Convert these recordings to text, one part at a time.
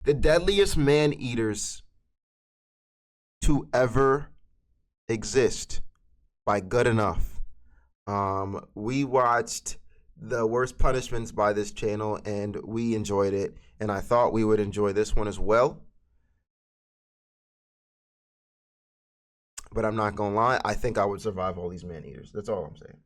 The deadliest man-eaters to ever exist by Good Enough. We watched the worst punishments by this channel and we enjoyed it, and I thought we would enjoy this one as well. But I'm not gonna lie, I think I would survive all these man-eaters. That's all I'm saying.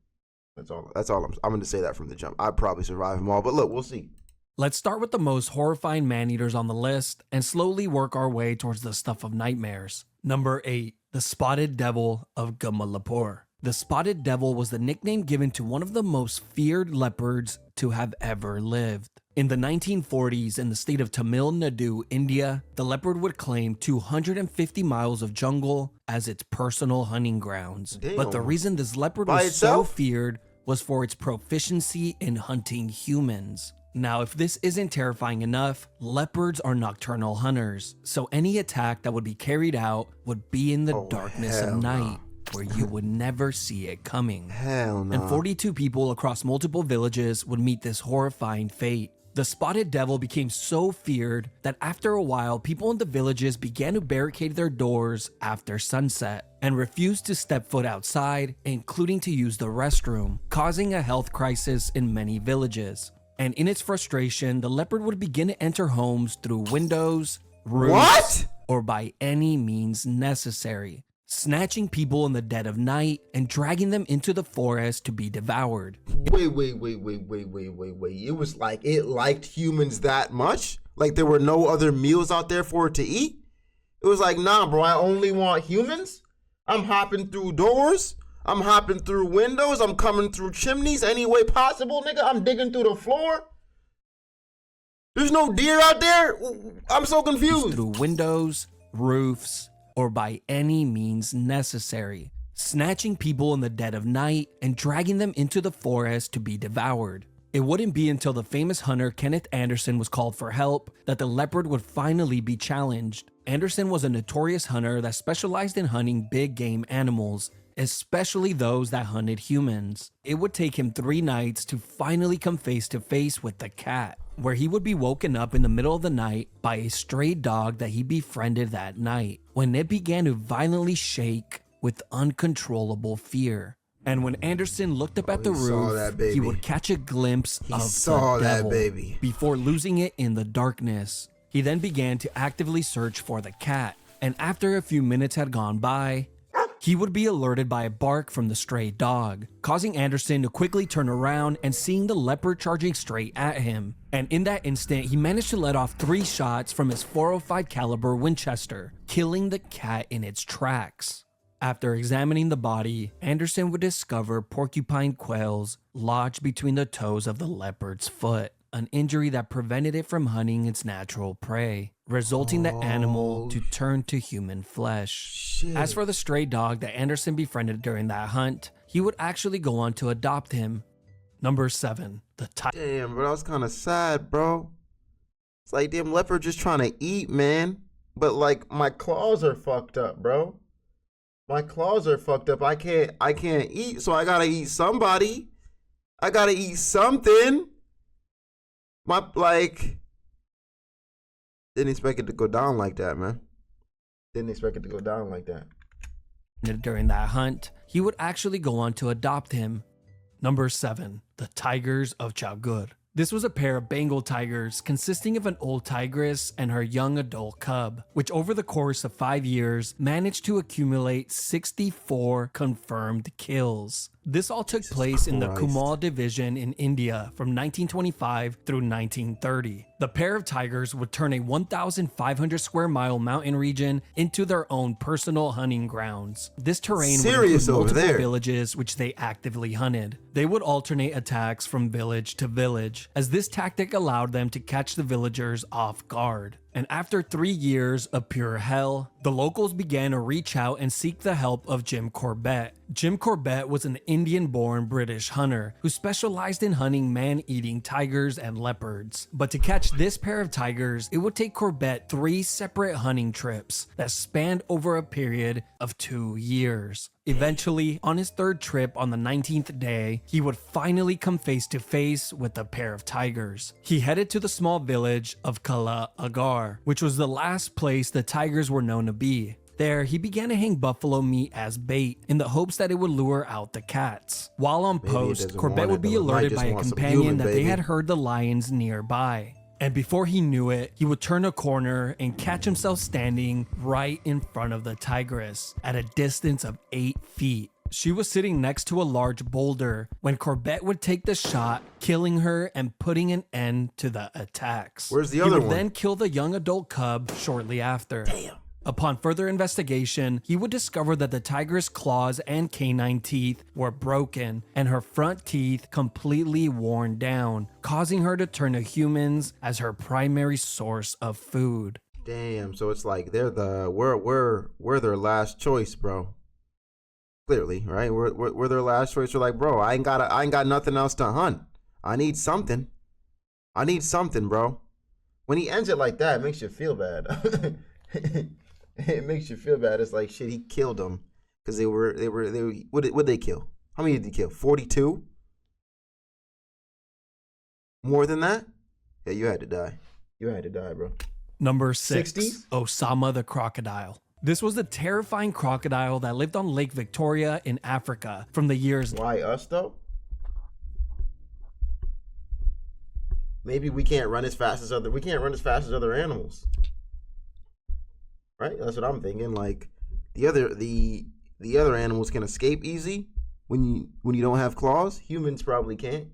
That's all I'm gonna say that from the jump. I'd probably survive them all, but look, we'll see. Let's start with the most horrifying man-eaters on the list and slowly work our way towards the stuff of nightmares. Number 8. The Spotted Devil of Gumalapur. The Spotted Devil was the nickname given to one of the most feared leopards to have ever lived. In the 1940s, in the state of Tamil Nadu, India, the leopard would claim 250 miles of jungle as its personal hunting grounds. Damn. But the reason this leopard By was itself? so feared was for its proficiency in hunting humans. Now, if this isn't terrifying enough, leopards are nocturnal hunters, so any attack that would be carried out would be in the darkness of night, where you would never see it coming. Hell no. And 42 people across multiple villages would meet this horrifying fate. The Spotted Devil became so feared that after a while, people in the villages began to barricade their doors after sunset and refused to step foot outside, including to use the restroom, causing a health crisis in many villages. And in its frustration, the leopard would begin to enter homes through windows, roofs, or by any means necessary, snatching people in the dead of night and dragging them into the forest to be devoured. Wait. It was like it liked humans that much? Like there were no other meals out there for it to eat? It was like, nah, bro, I only want humans. I'm hopping through doors. I'm hopping through windows. I'm coming through chimneys any way possible, nigga. I'm digging through the floor. There's no deer out there? I'm so confused. Through windows, roofs, or by any means necessary, snatching people in the dead of night and dragging them into the forest to be devoured. It wouldn't be until the famous hunter Kenneth Anderson was called for help that the leopard would finally be challenged. Anderson was a notorious hunter that specialized in hunting big game animals, especially those that hunted humans. It would take him 3 nights to finally come face to face with the cat, where he would be woken up in the middle of the night by a stray dog that he befriended that night, when it began to violently shake with uncontrollable fear. And when Anderson looked up at the roof, he would catch a glimpse of the devil before losing it in the darkness. He then began to actively search for the cat, and after a few minutes had gone by, he would be alerted by a bark from the stray dog, causing Anderson to quickly turn around and seeing the leopard charging straight at him. And in that instant, he managed to let off 3 shots from his .405 caliber Winchester, killing the cat in its tracks. After examining the body, Anderson would discover porcupine quills lodged between the toes of the leopard's foot, an injury that prevented it from hunting its natural prey, resulting the animal to turn to human flesh. Shit. As for the stray dog that Anderson befriended during that hunt, he would actually go on to adopt him. Number 7. The tiger. Damn, bro, that was kind of sad, bro. It's like, damn, leopard just trying to eat, man. But like, my claws are fucked up, bro. My claws are fucked up. I can't eat, so I gotta eat somebody. I gotta eat something. Didn't expect it to go down like that, man. Didn't expect it to go down like that. During that hunt, he would actually go on to adopt him. Number 7. The Tigers of Chowgarh. This was a pair of Bengal tigers consisting of an old tigress and her young adult cub, which over the course of 5 years managed to accumulate 64 confirmed kills. This all took place in the Kumal division in India from 1925 through 1930. The pair of tigers would turn a 1,500 square mile mountain region into their own personal hunting grounds. This terrain would include multiple villages which they actively hunted. They would alternate attacks from village to village, as this tactic allowed them to catch the villagers off guard. And after 3 years of pure hell, the locals began to reach out and seek the help of Jim Corbett. Jim Corbett was an Indian-born British hunter who specialized in hunting man-eating tigers and leopards. But to catch this pair of tigers, it would take Corbett 3 separate hunting trips that spanned over a period of 2 years. Eventually, on his third trip on the 19th day, he would finally come face to face with a pair of tigers. He headed to the small village of Chowgarh, which was the last place the tigers were known to be. There, he began to hang buffalo meat as bait in the hopes that it would lure out the cats. While on post, Corbett would be alerted by a companion that they had heard the lions nearby. And before he knew it, he would turn a corner and catch himself standing right in front of the tigress at a distance of 8 feet. She was sitting next to a large boulder when Corbett would take the shot, killing her and putting an end to the attacks. Where's the other one? He would then kill the young adult cub shortly after. Damn. Upon further investigation, he would discover that the tiger's claws and canine teeth were broken and her front teeth completely worn down, causing her to turn to humans as her primary source of food. Damn, so it's like we're their last choice, bro. Clearly, right? We're their last choice. We're like, bro, I ain't got nothing else to hunt. I need something, bro. When he ends it like that, it makes you feel bad. It makes you feel bad. It's like, shit, he killed them because they were what'd they kill? How many did they kill? 42? More than that? Yeah, you had to die. You had to die, bro. Number 6, 60s? Osama the crocodile. This was the terrifying crocodile that lived on Lake Victoria in Africa from the years. Why us though? Maybe we can't run as fast as other animals. Right? That's what I'm thinking. Like the other animals can escape easy when you don't have claws. Humans probably can't.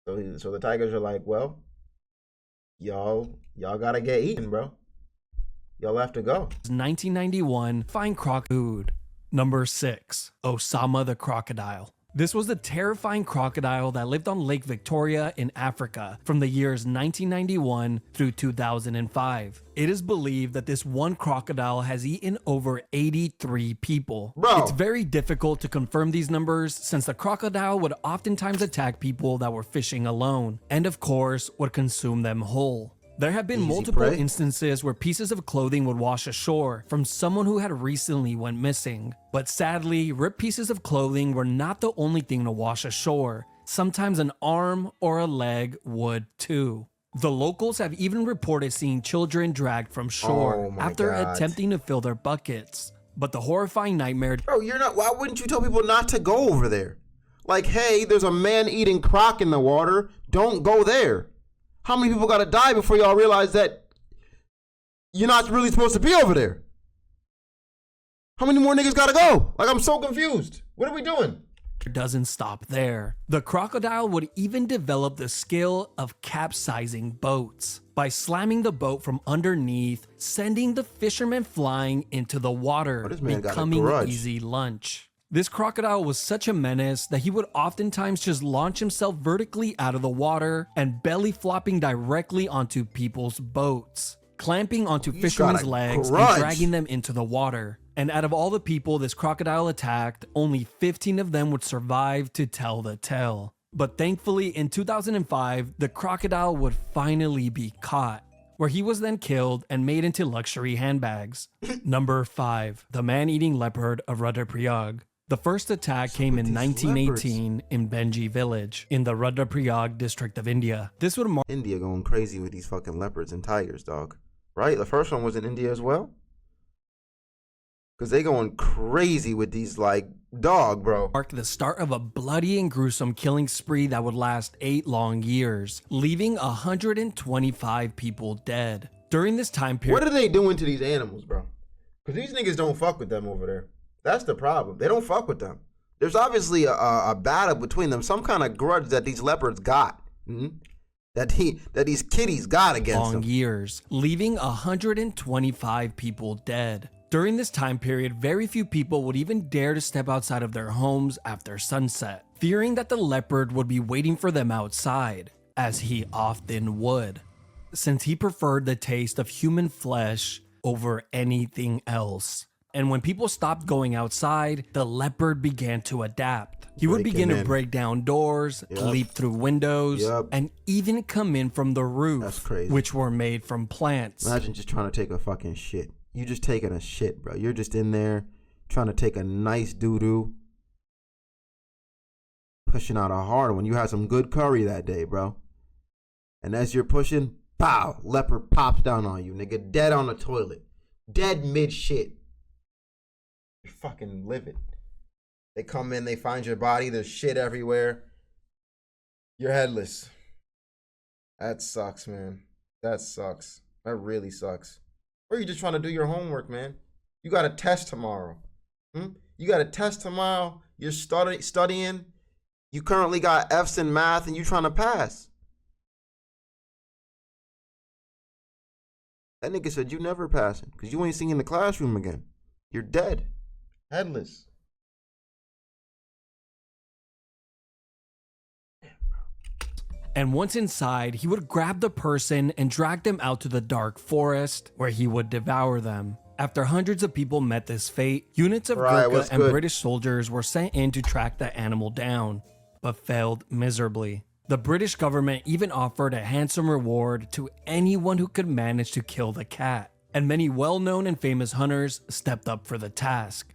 So the tigers are like, well, y'all gotta get eaten, bro. Y'all have to go. 1991 fine croc food. Number 6, Osama the crocodile. This was the terrifying crocodile that lived on Lake Victoria in Africa from the years 1991 through 2005. It is believed that this one crocodile has eaten over 83 people. Bro. It's very difficult to confirm these numbers since the crocodile would oftentimes attack people that were fishing alone, and of course would consume them whole. There have been multiple instances where pieces of clothing would wash ashore from someone who had recently went missing. But sadly, ripped pieces of clothing were not the only thing to wash ashore. Sometimes an arm or a leg would too. The locals have even reported seeing children dragged from shore after attempting to fill their buckets. But the horrifying nightmare... Bro, why wouldn't you tell people not to go over there? Like, hey, there's a man-eating croc in the water. Don't go there. How many people gotta die before y'all realize that you're not really supposed to be over there? How many more niggas gotta go? Like, I'm so confused. What are we doing? Doesn't stop there. The crocodile would even develop the skill of capsizing boats by slamming the boat from underneath, sending the fishermen flying into the water, becoming easy lunch. This crocodile was such a menace that he would oftentimes just launch himself vertically out of the water and belly flopping directly onto people's boats, clamping onto fishermen's legs and dragging them into the water. And out of all the people this crocodile attacked, only 15 of them would survive to tell the tale. But thankfully, in 2005, the crocodile would finally be caught, where he was then killed and made into luxury handbags. Number 5, the man-eating leopard of Rudraprayag. The first attack came in 1918 in Benji village in the Rudraprayag district of India. This would mark India going crazy with these fucking leopards and tigers, dog. Right? The first one was in India as well? Because they going crazy with these, like, dog, bro. Marked the start of a bloody and gruesome killing spree that would last 8 long years, leaving 125 people dead. During this time period... What are they doing to these animals, bro? Because these niggas don't fuck with them over there. That's the problem. They don't fuck with them. There's obviously a battle between them, some kind of grudge that these leopards got. That these kitties got against them. Years, leaving 125 people dead. During this time period, very few people would even dare to step outside of their homes after sunset, fearing that the leopard would be waiting for them outside, as he often would, since he preferred the taste of human flesh over anything else. And when people stopped going outside, the leopard began to adapt. He would begin to break down doors, leap through windows, and even come in from the roof, which were made from plants. Imagine just trying to take a fucking shit. You just taking a shit, bro. You're just in there. trying to take a nice doo-doo. Pushing out a hard one. You had some good curry that day, bro. And as you're pushing, pow, leopard pops down on you, nigga. Dead on the toilet. Dead mid-shit. You're fucking livid. They come in, they find your body, there's shit everywhere. You're headless. That sucks, man. That sucks. That really sucks. Or you just trying to do your homework, man. You got a test tomorrow. You got a test tomorrow. You're studying. You currently got F's in math and you trying to pass. That nigga said you never passing because you ain't seen in the classroom again. You're dead. Headless. And once inside, he would grab the person and drag them out to the dark forest where he would devour them. After hundreds of people met this fate, units of Gurkha and British soldiers were sent in to track the animal down, but failed miserably. The British government even offered a handsome reward to anyone who could manage to kill the cat, and many well-known and famous hunters stepped up for the task.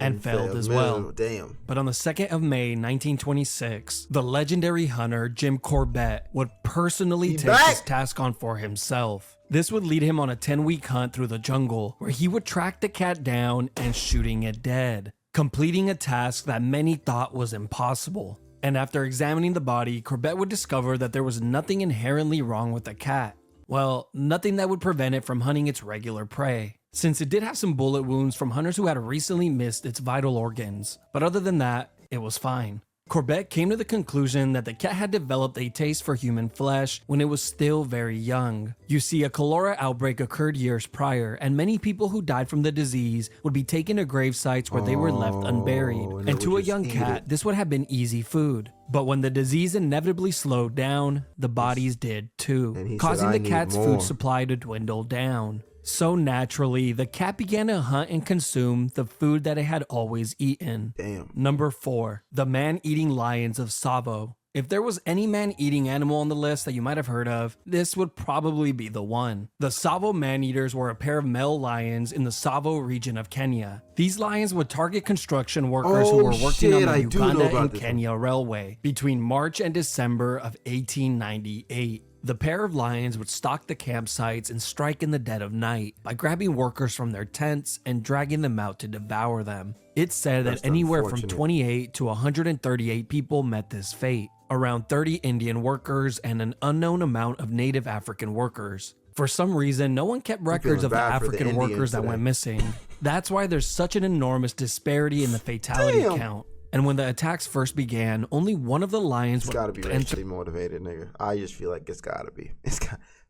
And failed as well. Damn. But on the 2nd of May, 1926, the legendary hunter Jim Corbett would personally take this task on for himself. This would lead him on a 10-week hunt through the jungle, where he would track the cat down and shooting it dead, completing a task that many thought was impossible. And after examining the body, Corbett would discover that there was nothing inherently wrong with the cat. Well, nothing that would prevent it from hunting its regular prey, since it did have some bullet wounds from hunters who had recently missed its vital organs. But other than that, it was fine. Corbett came to the conclusion that the cat had developed a taste for human flesh when it was still very young. You see, a cholera outbreak occurred years prior, and many people who died from the disease would be taken to grave sites where they were left unburied. And to a young cat, this would have been easy food. But when the disease inevitably slowed down, the bodies did too, causing the cat's food supply to dwindle down. So naturally, the cat began to hunt and consume the food that it had always eaten. Damn. Number 4, the man-eating lions of Tsavo. If there was any man-eating animal on the list that you might have heard of, this would probably be the one. The Tsavo maneaters were a pair of male lions in the Tsavo region of Kenya. These lions would target construction workers who were working on the Uganda and Kenya railway between March and December of 1898. The pair of lions would stalk the campsites and strike in the dead of night by grabbing workers from their tents and dragging them out to devour them. It's said that anywhere from 28 to 138 people met this fate, around 30 Indian workers and an unknown amount of native African workers. For some reason, no one kept records of the African workers that went missing. That's why there's such an enormous disparity in the fatality count. And when the attacks first began, only one of the lions would gotta be racially motivated, nigga. I just feel like it's gotta be.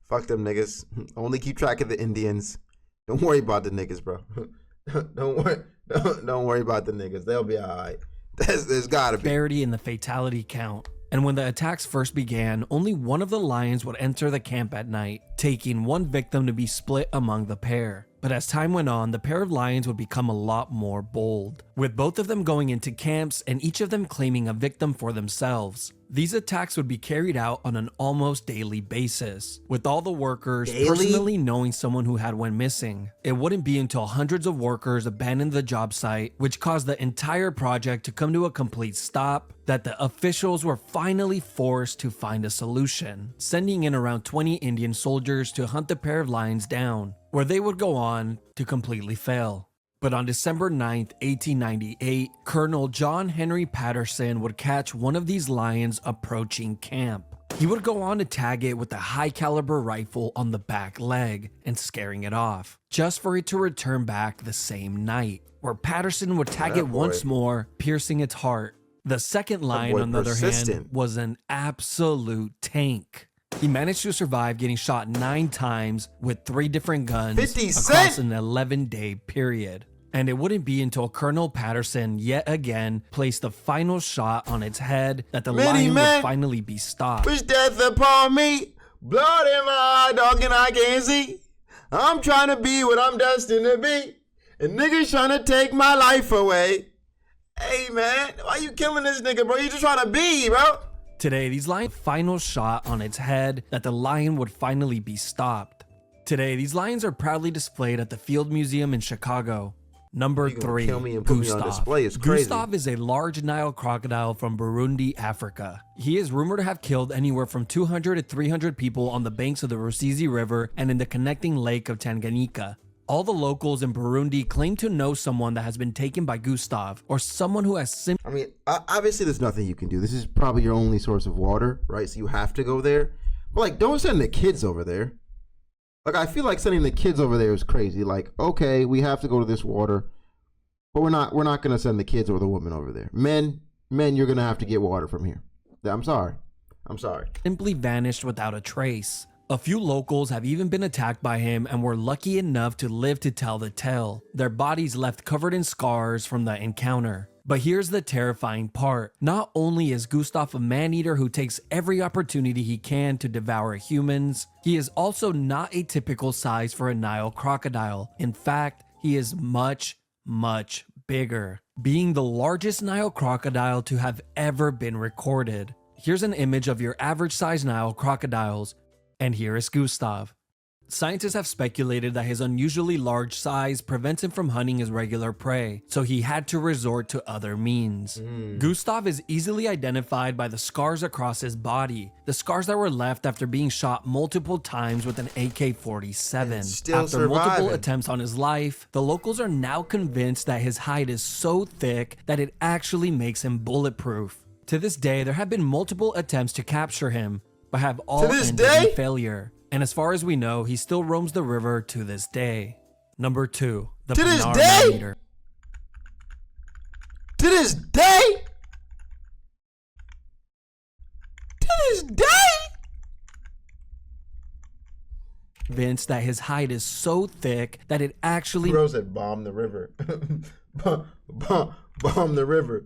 Fuck them niggas. Only keep track of the Indians. Don't worry about the niggas, bro. Don't worry about the niggas. They'll be alright. There's gotta be disparity in the fatality count. And when the attacks first began, only one of the lions would enter the camp at night, taking one victim to be split among the pair. But as time went on, the pair of lions would become a lot more bold, with both of them going into camps and each of them claiming a victim for themselves. These attacks would be carried out on an almost daily basis, with all the workers personally knowing someone who had went missing. It wouldn't be until hundreds of workers abandoned the job site, which caused the entire project to come to a complete stop, that the officials were finally forced to find a solution, sending in around 20 Indian soldiers to hunt the pair of lions down, where they would go on to completely fail. But on December 9th, 1898, Colonel John Henry Patterson would catch one of these lions approaching camp. He would go on to tag it with a high-caliber rifle on the back leg and scaring it off, just for it to return back the same night, where Patterson would tag it once more, piercing its heart. The second lion, on the other hand, was an absolute tank. He managed to survive getting shot 9 times with 3 different guns across an 11-day period. And it wouldn't be until Colonel Patterson yet again placed the final shot on its head that the lion would finally be stopped. Wish death upon me, blood in my eye, dog, and I can't see. I'm trying to be what I'm destined to be, and niggas trying to take my life away. Hey man, why you killing this nigga, bro? You just trying to be, bro. Today, these lions final shot on its head that the lion would finally be stopped. Today, these lions are proudly displayed at the Field Museum in Chicago. Number You gonna 3, kill me and put me on Gustav. display. It's crazy. Gustav is a large Nile crocodile from Burundi, Africa. He is rumored to have killed anywhere from 200 to 300 people on the banks of the Rusizi River and in the connecting lake of Tanganyika. All the locals in Burundi claim to know someone that has been taken by Gustav, or someone who has I mean, obviously there's nothing you can do. This is probably your only source of water, right? So you have to go there. But like, don't send the kids over there. Like, I feel like sending the kids over there is crazy. Like, okay, we have to go to this water, but we're not gonna send the kids or the women over there. Men, you're gonna have to get water from here. I'm sorry. simply vanished without a trace. A few locals have even been attacked by him and were lucky enough to live to tell the tale, their bodies left covered in scars from the encounter. But here's the terrifying part. Not only is Gustav a man-eater who takes every opportunity he can to devour humans, he is also not a typical size for a Nile crocodile. In fact, he is much, much bigger, being the largest Nile crocodile to have ever been recorded. Here's an image of your average size Nile crocodiles, and here is Gustav. Scientists have speculated that his unusually large size prevents him from hunting his regular prey, so he had to resort to other means. Gustav is easily identified by the scars across his body, the scars that were left after being shot multiple times with an AK-47. Still After multiple surviving. attempts on his life, the locals are now convinced that his hide is so thick that it actually makes him bulletproof. To this day, there have been multiple attempts to capture him, but have all ended in failure. And as far as we know, he still roams the river to this day. Number 2, the panar maneater. To this day? To this day? Convinced that his hide is so thick that it actually Bro said bomb the river. Bomb the river.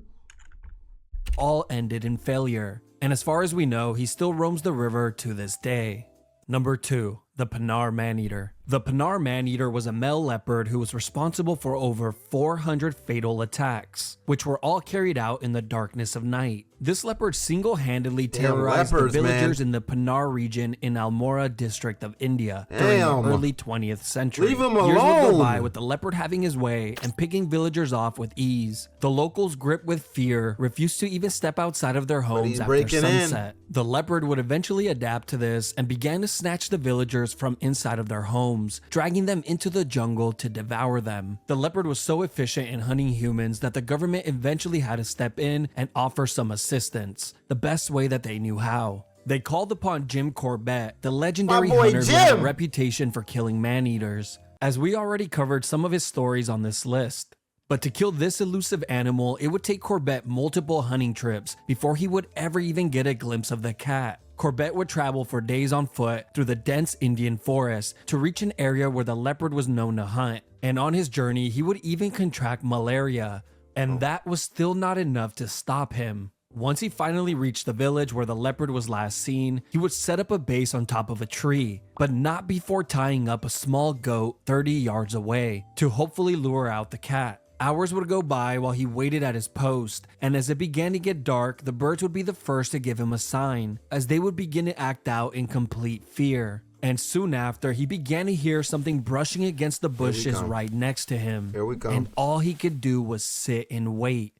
all ended in failure. And as far as we know, he still roams the river to this day. Number 2, the panar maneater. The panar maneater was a male leopard who was responsible for over 400 fatal attacks, which were all carried out in the darkness of night. This leopard single-handedly terrorized the villagers in the Panar region in Almora district of India during the early 20th century. Leave him Years would alone. go by with the leopard having his way and picking villagers off with ease. The locals, gripped with fear, refused to even step outside of their homes after sunset. The leopard would eventually adapt to this and began to snatch the villagers from inside of their homes, dragging them into the jungle to devour them. The leopard was so efficient in hunting humans that the government eventually had to step in and offer some assistance, the best way that they knew how. They called upon Jim Corbett, the legendary hunter who had a reputation for killing man-eaters, as we already covered some of his stories on this list. But to kill this elusive animal, it would take Corbett multiple hunting trips before he would ever even get a glimpse of the cat. Corbett would travel for days on foot through the dense Indian forest to reach an area where the leopard was known to hunt. And on his journey, he would even contract malaria. And that was still not enough to stop him. Once he finally reached the village where the leopard was last seen, he would set up a base on top of a tree, but not before tying up a small goat 30 yards away to hopefully lure out the cat. Hours would go by while he waited at his post, and as it began to get dark, the birds would be the first to give him a sign, as they would begin to act out in complete fear. And soon after, he began to hear something brushing against the bushes right next to him. Here we come. And all he could do was sit and wait.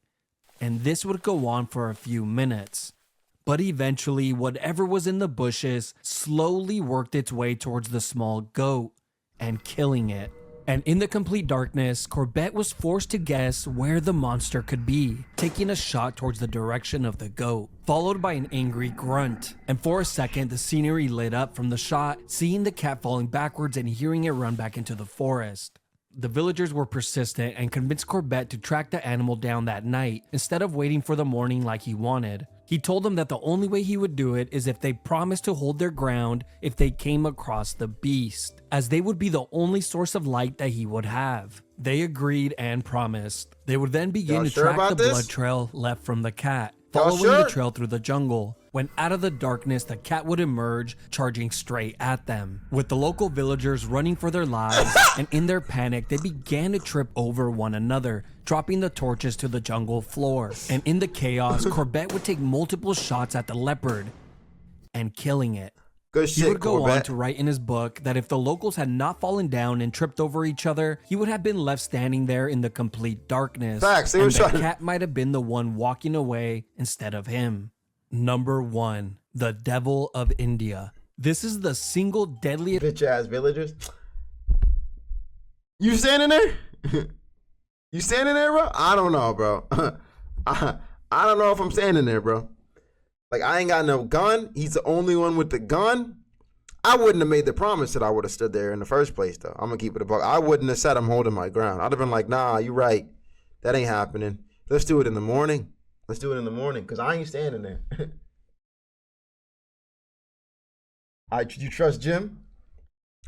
And this would go on for a few minutes. But eventually, whatever was in the bushes slowly worked its way towards the small goat and killing it. And in the complete darkness, Corbett was forced to guess where the monster could be, taking a shot towards the direction of the goat, followed by an angry grunt. And for a second, the scenery lit up from the shot, seeing the cat falling backwards and hearing it run back into the forest. The villagers were persistent and convinced Corbett to track the animal down that night, instead of waiting for the morning like he wanted. He told them that the only way he would do it is if they promised to hold their ground if they came across the beast, as they would be the only source of light that he would have. They agreed and promised. They would then begin to track the blood trail left from the cat, following the trail through the jungle, when out of the darkness the cat would emerge, charging straight at them. With the local villagers running for their lives, and in their panic they began to trip over one another, dropping the torches to the jungle floor. And in the chaos, Corbett would take multiple shots at the leopard and killing it. Good He shit, would go on Corvette. to write in his book that if the locals had not fallen down and tripped over each other, he would have been left standing there in the complete darkness. Facts, they and were the trying to- cat might have been the one walking away instead of him. Number 1. The Devil of India. This is the single deadliest Bitch ass villagers. You standing there? You standing there, bro? I don't know, bro. I don't know if I'm standing there, bro. Like, I ain't got no gun. He's the only one with the gun. I wouldn't have made the promise that I would have stood there in the first place, though. I'm gonna keep it a buck. I wouldn't have said I'm holding my ground. I'd have been like, nah, you right. That ain't happening. Let's do it in the morning. Let's do it in the morning, because I ain't standing there. You trust Jim?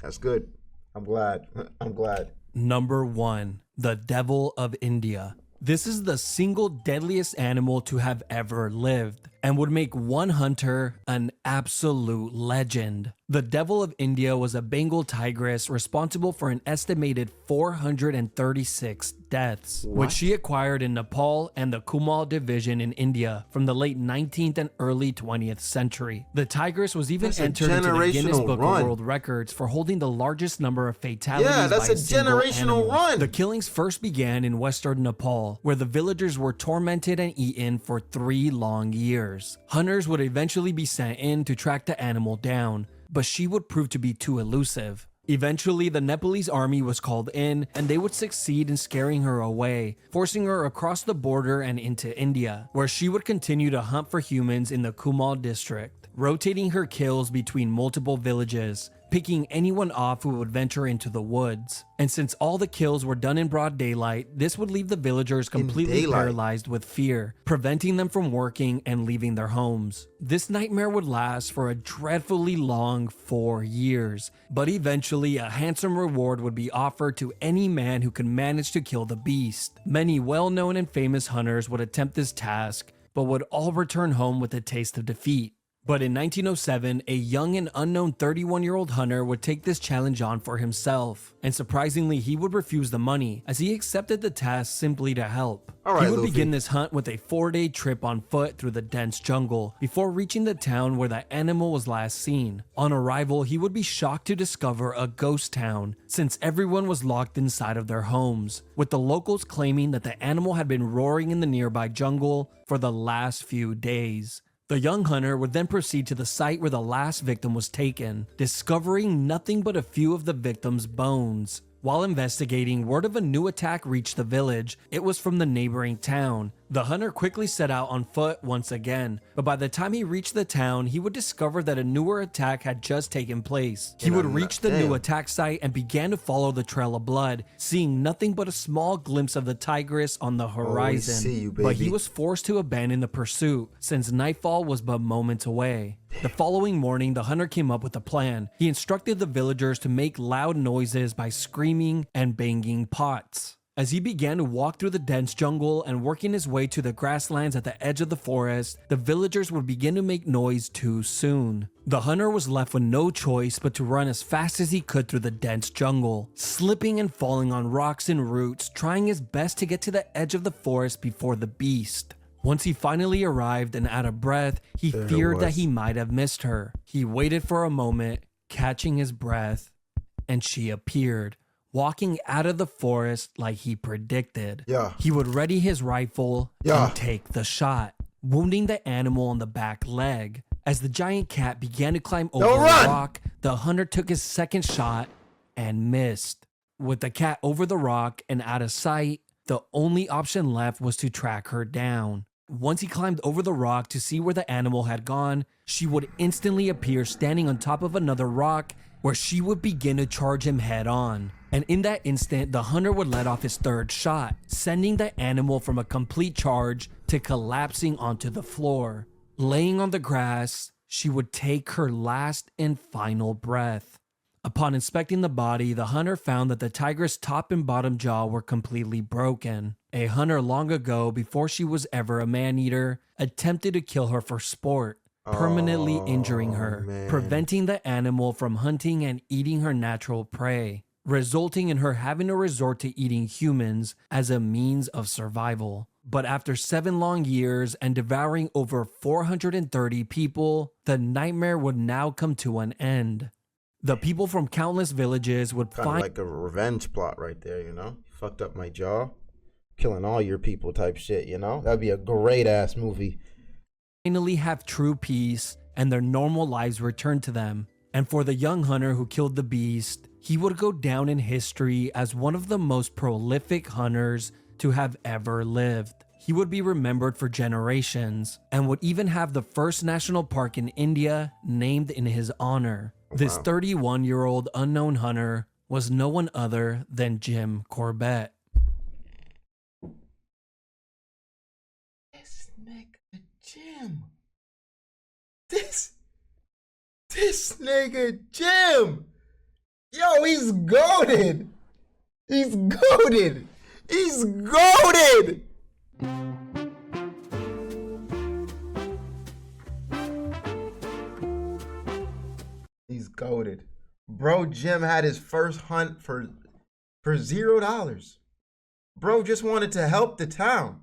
That's good. I'm glad. I'm glad. Number 1. The Devil of India. This is the single deadliest animal to have ever lived and would make one hunter an absolute legend. The Devil of India was a Bengal tigress responsible for an estimated 436 deaths, which she acquired in Nepal and the Kumal division in India from the late 19th and early 20th century. The tigress was even entered into the Guinness Book of World Records for holding the largest number of fatalities. Yeah, that's by a generational run. The killings first began in western Nepal, where the villagers were tormented and eaten for 3 long years. Hunters would eventually be sent in to track the animal down, but she would prove to be too elusive. Eventually, the Nepalese army was called in, and they would succeed in scaring her away, forcing her across the border and into India, where she would continue to hunt for humans in the Kumal district, rotating her kills between multiple villages, picking anyone off who would venture into the woods. And since all the kills were done in broad daylight, this would leave the villagers completely paralyzed with fear, preventing them from working and leaving their homes. This nightmare would last for a dreadfully long 4 years, but eventually a handsome reward would be offered to any man who could manage to kill the beast. Many well-known and famous hunters would attempt this task, but would all return home with a taste of defeat. But in 1907, a young and unknown 31-year-old hunter would take this challenge on for himself. And surprisingly, he would refuse the money, as he accepted the task simply to help. He would begin this hunt with a 4-day trip on foot through the dense jungle, before reaching the town where the animal was last seen. On arrival, he would be shocked to discover a ghost town, since everyone was locked inside of their homes, with the locals claiming that the animal had been roaring in the nearby jungle for the last few days. The young hunter would then proceed to the site where the last victim was taken, discovering nothing but a few of the victim's bones. While investigating, word of a new attack reached the village. It was from the neighboring town. The hunter quickly set out on foot once again, but by the time he reached the town, he would discover that a newer attack had just taken place. He would reach the new attack site and began to follow the trail of blood, seeing nothing but a small glimpse of the tigress on the horizon. But he was forced to abandon the pursuit, since nightfall was but moments away. The following morning, the hunter came up with a plan. He instructed the villagers to make loud noises by screaming and banging pots. As he began to walk through the dense jungle and working his way to the grasslands at the edge of the forest, the villagers would begin to make noise too soon. The hunter was left with no choice but to run as fast as he could through the dense jungle, slipping and falling on rocks and roots, trying his best to get to the edge of the forest before the beast. Once he finally arrived and out of breath, he feared that he might have missed her. He waited for a moment, catching his breath, and she appeared, walking out of the forest like he predicted. He would ready his rifle and take the shot, wounding the animal on the back leg. As the giant cat began to climb over a rock, the hunter took his second shot and missed. With the cat over the rock and out of sight, the only option left was to track her down. Once he climbed over the rock to see where the animal had gone, she would instantly appear standing on top of another rock, where she would begin to charge him head on. And in that instant, the hunter would let off his third shot, sending the animal from a complete charge to collapsing onto the floor. Laying on the grass, she would take her last and final breath. Upon inspecting the body, the hunter found that the tiger's top and bottom jaw were completely broken. A hunter long ago, before she was ever a man-eater, attempted to kill her for sport, permanently injuring her, preventing the animal from hunting and eating her natural prey, resulting in her having to resort to eating humans as a means of survival. But after 7 long years and devouring over 430 people, the nightmare would now come to an end. The people from countless villages would Kind of like a revenge plot right there, you know? Fucked up my jaw. Killing all your people type shit, you know? That'd be a great ass movie. finally have true peace and their normal lives return to them. And for the young hunter who killed the beast, he would go down in history as one of the most prolific hunters to have ever lived. He would be remembered for generations and would even have the first national park in India named in his honor. This 31-year-old unknown hunter was no one other than Jim Corbett. This nigga Jim. This nigga Jim. Yo, he's goated. He's goated. He's goated. He's goated. Bro, Jim had his first hunt for $0. Bro just wanted to help the town.